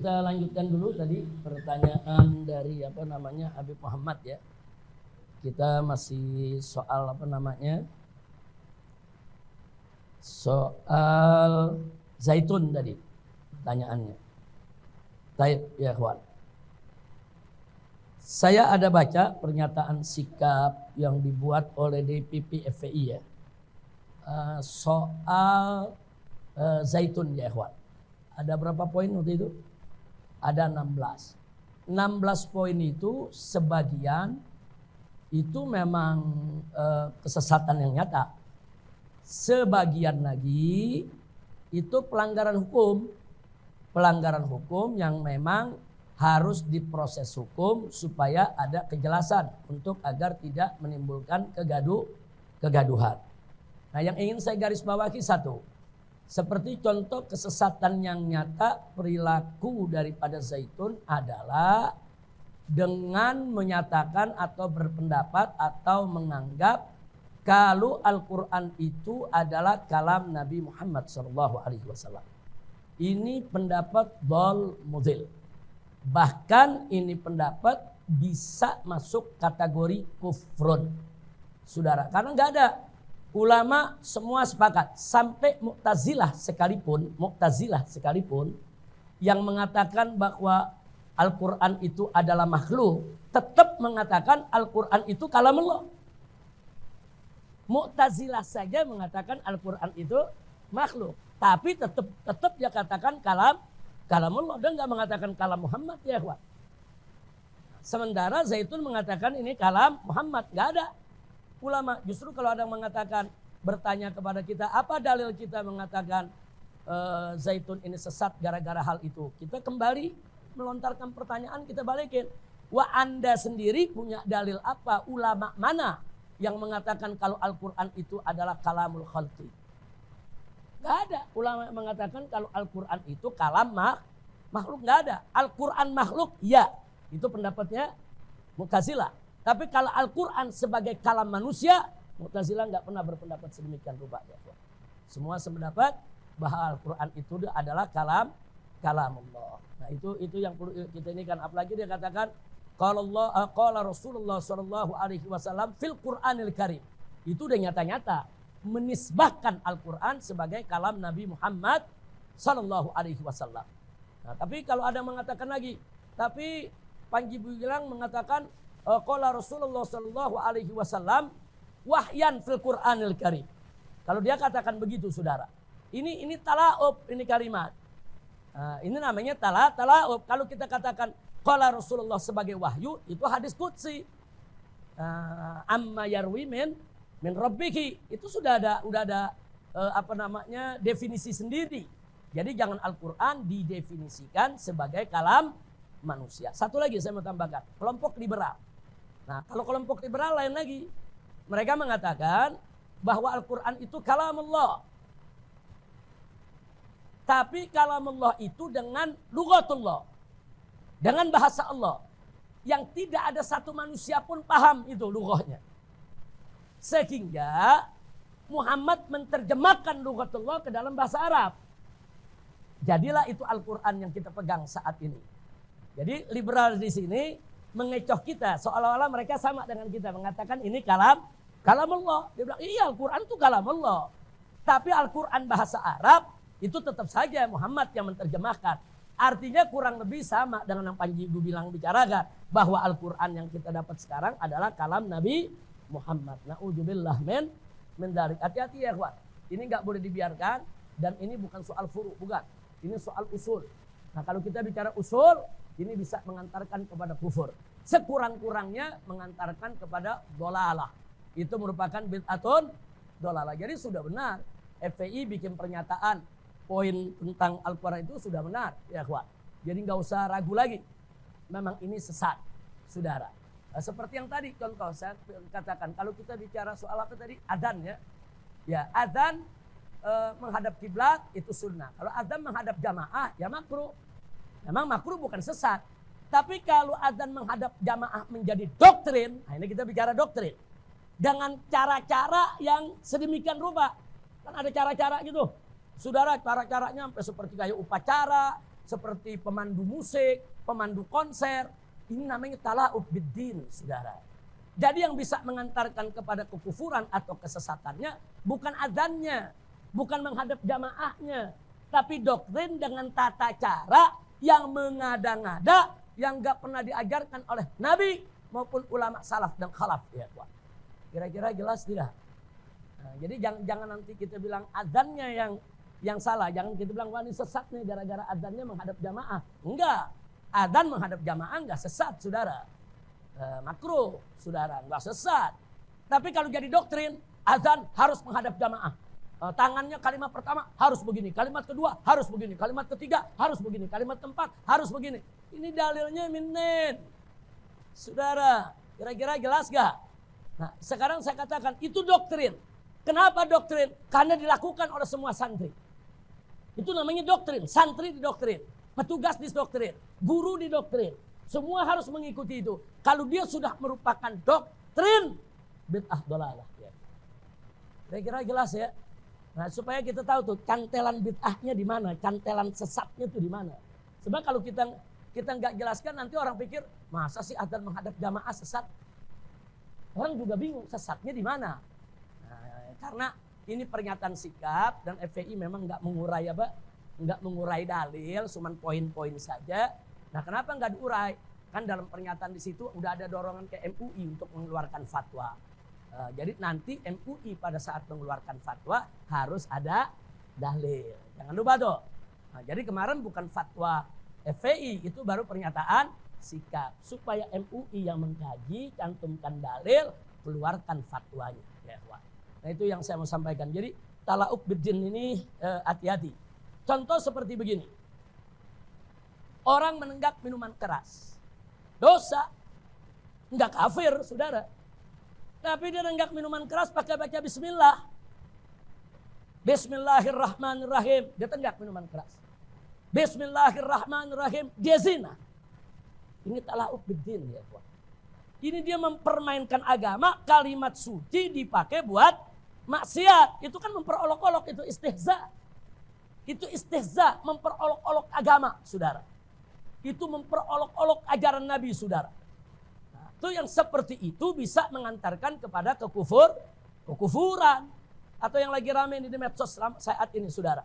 Kita lanjutkan dulu tadi pertanyaan dari Habib Muhammad ya. Kita masih soal soal zaitun tadi pertanyaannya. Baik ya kawan. Saya ada baca pernyataan sikap yang dibuat oleh DPP FPI ya. Soal zaitun ya kawan. Ada berapa poin waktu itu? Ada 16. 16 poin itu sebagian itu memang kesesatan yang nyata. Sebagian lagi itu pelanggaran hukum. Pelanggaran hukum yang memang harus diproses hukum supaya ada kejelasan untuk agar tidak menimbulkan kegaduhan. Nah, yang ingin saya garis bawahi satu. Seperti contoh kesesatan yang nyata perilaku daripada zaitun adalah dengan menyatakan atau berpendapat atau menganggap kalau Al-Quran itu adalah kalam Nabi Muhammad SAW. Ini pendapat dhal mudhil. Bahkan ini pendapat bisa masuk kategori kufrun. Saudara, karena nggak ada. Ulama semua sepakat sampai Mu'tazilah sekalipun yang mengatakan bahwa Al-Quran itu adalah makhluk tetap mengatakan Al-Quran itu kalamullah. Mu'tazilah saja mengatakan Al-Quran itu makhluk, tapi tetap dia katakan kalamullah dan nggak mengatakan kalam Muhammad ya kawan. Sementara Zaitun mengatakan ini kalam Muhammad, nggak ada. Ulama justru kalau ada yang mengatakan bertanya kepada kita apa dalil kita mengatakan zaitun ini sesat gara-gara hal itu, kita kembali melontarkan pertanyaan, kita balikin. Wah, Anda sendiri punya dalil apa? Ulama mana yang mengatakan kalau Al-Quran itu adalah kalamul khalqi? Gak ada ulama yang mengatakan kalau Al-Quran itu kalam makhluk, gak ada. Al-Quran makhluk ya, itu pendapatnya Mu'tazilah. Tapi kalau Al-Quran sebagai kalam manusia, Mu'tazilah nggak pernah berpendapat sedemikian rupa. Ya. Semua sependapat bahwa Al-Quran itu adalah kalam Allah. Nah itu yang perlu kita ini kan. Apalagi dia katakan qala Rasulullah SAW fil Qur'anil Karim. Itu udah nyata-nyata menisbahkan Al-Quran sebagai kalam Nabi Muhammad SAW. Nah, tapi kalau ada mengatakan lagi, tapi Panji Gumilang mengatakan qala Rasulullah SAW wahyan fil Qur'anil Karim. Kalau dia katakan begitu, saudara, ini talaub, ini kalimat. Ini namanya talaub. Kalau kita katakan qala Rasulullah sebagai wahyu, itu hadis qudsi. Amma yarwi min rabbihi, itu sudah ada definisi sendiri. Jadi jangan Al-Qur'an didefinisikan sebagai kalam manusia. Satu lagi saya mau tambahkan, kelompok liberal. Nah, kalau kelompok liberal lain lagi. Mereka mengatakan bahwa Al-Quran itu kalamullah. Tapi kalamullah itu dengan lughatullah. Dengan bahasa Allah. Yang tidak ada satu manusia pun paham itu lughahnya. Sehingga Muhammad menerjemahkan lughatullah ke dalam bahasa Arab. Jadilah itu Al-Quran yang kita pegang saat ini. Jadi liberal di sini mengecoh kita seolah-olah mereka sama dengan kita, mengatakan ini kalam Allah. Dia bilang iya, Al-Quran itu kalam Allah. Tapi Al-Quran bahasa Arab itu tetap saja Muhammad yang menerjemahkan. Artinya kurang lebih sama dengan yang Panji bilang bicarakan, bahwa Al-Quran yang kita dapat sekarang adalah kalam Nabi Muhammad. Na'udzubillah min dzalik. Hati-hati ya kawan. Ini nggak boleh dibiarkan, dan ini bukan soal furu, bukan. Ini soal usul. Nah, kalau kita bicara usul, ini bisa mengantarkan kepada kufur. Sekurang-kurangnya mengantarkan kepada dolalah. Itu merupakan bid'atun dolalah. Jadi sudah benar. FPI bikin pernyataan poin tentang Al-Quran itu sudah benar. Ya kawan. Jadi nggak usah ragu lagi. Memang ini sesat, saudara. Nah, seperti yang tadi contoh saya katakan. Kalau kita bicara soal apa tadi? Adzan ya. Ya, adzan menghadap kiblat itu sunnah. Kalau adzan menghadap jamaah ya makruh. Memang makruh bukan sesat. Tapi kalau adzan menghadap jamaah menjadi doktrin, nah ini kita bicara doktrin. Dengan cara-cara yang sedemikian rupa. Kan ada cara-cara gitu. Saudara, cara-caranya sampai seperti kayak upacara, seperti pemandu musik, pemandu konser. Ini namanya tala'ub biddin, saudara. Jadi yang bisa mengantarkan kepada kekufuran atau kesesatannya bukan azannya, bukan menghadap jamaahnya, tapi doktrin dengan tata cara yang mengada-ngada, yang gak pernah diajarkan oleh Nabi maupun ulama salaf dan khalaf. Ya, kira-kira jelas tidak? Nah, jadi jangan nanti kita bilang azannya yang salah, jangan kita bilang wah ini sesat nih gara-gara azannya menghadap jamaah. Enggak, azan menghadap jamaah enggak sesat, saudara. Makruh, saudara, enggak sesat. Tapi kalau jadi doktrin, azan harus menghadap jamaah. Tangannya kalimat pertama harus begini, kalimat kedua harus begini, kalimat ketiga harus begini, kalimat keempat harus begini. Ini dalilnya minen. Saudara, kira-kira jelas gak? Nah, sekarang saya katakan itu doktrin. Kenapa doktrin? Karena dilakukan oleh semua santri. Itu namanya doktrin. Santri didoktrin, petugas didoktrin, guru didoktrin. Semua harus mengikuti itu. Kalau dia sudah merupakan doktrin, bid'ah dolalah. Kira-kira jelas ya? Nah, supaya kita tahu tuh cantelan bid'ahnya di mana, cantelan sesatnya tuh di mana. Sebab kalau kita nggak jelaskan nanti orang pikir masa sih azan menghadap jamaah sesat? Orang juga bingung sesatnya di mana. Nah, karena ini pernyataan sikap dan FPI memang nggak mengurai dalil, cuman poin-poin saja. Nah, kenapa nggak diurai? Kan dalam pernyataan di situ udah ada dorongan ke MUI untuk mengeluarkan fatwa. Jadi nanti MUI pada saat mengeluarkan fatwa harus ada dalil. Jangan lupa tuh. Nah, jadi kemarin bukan fatwa FPI, itu baru pernyataan sikap. Supaya MUI yang mengkaji, cantumkan dalil, keluarkan fatwanya. Ya, nah itu yang saya mau sampaikan. Jadi tala'ub biddin ini hati-hati. Contoh seperti begini. Orang menenggak minuman keras. Dosa. Enggak kafir, saudara. Tapi dia nenggak minuman keras pakai baca bismillah. Bismillahirrahmanirrahim. Dia tenggak minuman keras. Bismillahirrahmanirrahim. Dia zina. Ini tala'ub biddin ya. Ini dia mempermainkan agama. Kalimat suci dipakai buat maksiat. Itu kan memperolok-olok. Itu istihza. Itu istihza. Memperolok-olok agama, saudara. Itu memperolok-olok ajaran Nabi, saudara. Itu yang seperti itu bisa mengantarkan kepada kekufuran. Atau yang lagi ramai di medsos saat ini, saudara.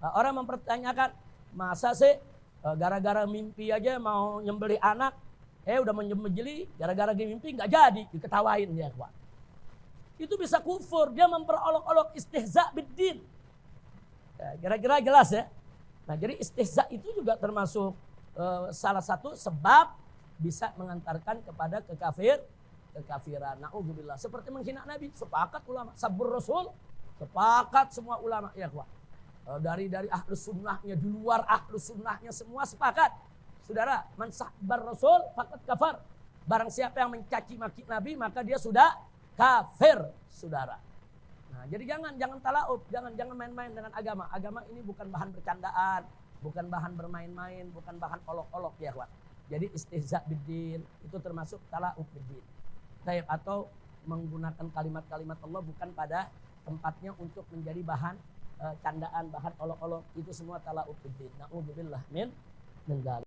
Orang mempertanyakan, masa sih gara-gara mimpi aja mau nyembelih anak, udah menyembelih, gara-gara mimpi nggak jadi, diketawain ya, Pak. Itu bisa kufur, dia memperolok-olok istihza biddin. Kira-kira jelas ya. Nah, jadi istihza itu juga termasuk salah satu sebab bisa mengantarkan kepada kekafiran. Na'udzubillah. Seperti menghina Nabi, sepakat ulama. Sabur Rasul, sepakat semua ulama. Ya, dari ahlus sunnahnya, di luar ahlus sunnahnya semua sepakat. Saudara, man sabbar Rasul faqad kafar. Barang siapa yang mencaci maki Nabi, maka dia sudah kafir, saudara. Nah, jadi jangan tala'ub, jangan main-main dengan agama. Agama ini bukan bahan bercandaan, bukan bahan bermain-main, bukan bahan olok-olok ya, kawan. Jadi istihza biddin itu termasuk tala'ub biddin. Atau menggunakan kalimat-kalimat Allah bukan pada tempatnya untuk menjadi bahan candaan, bahan olok-olok, itu semua tala'ub biddin. Na'udzubillah min dzalik.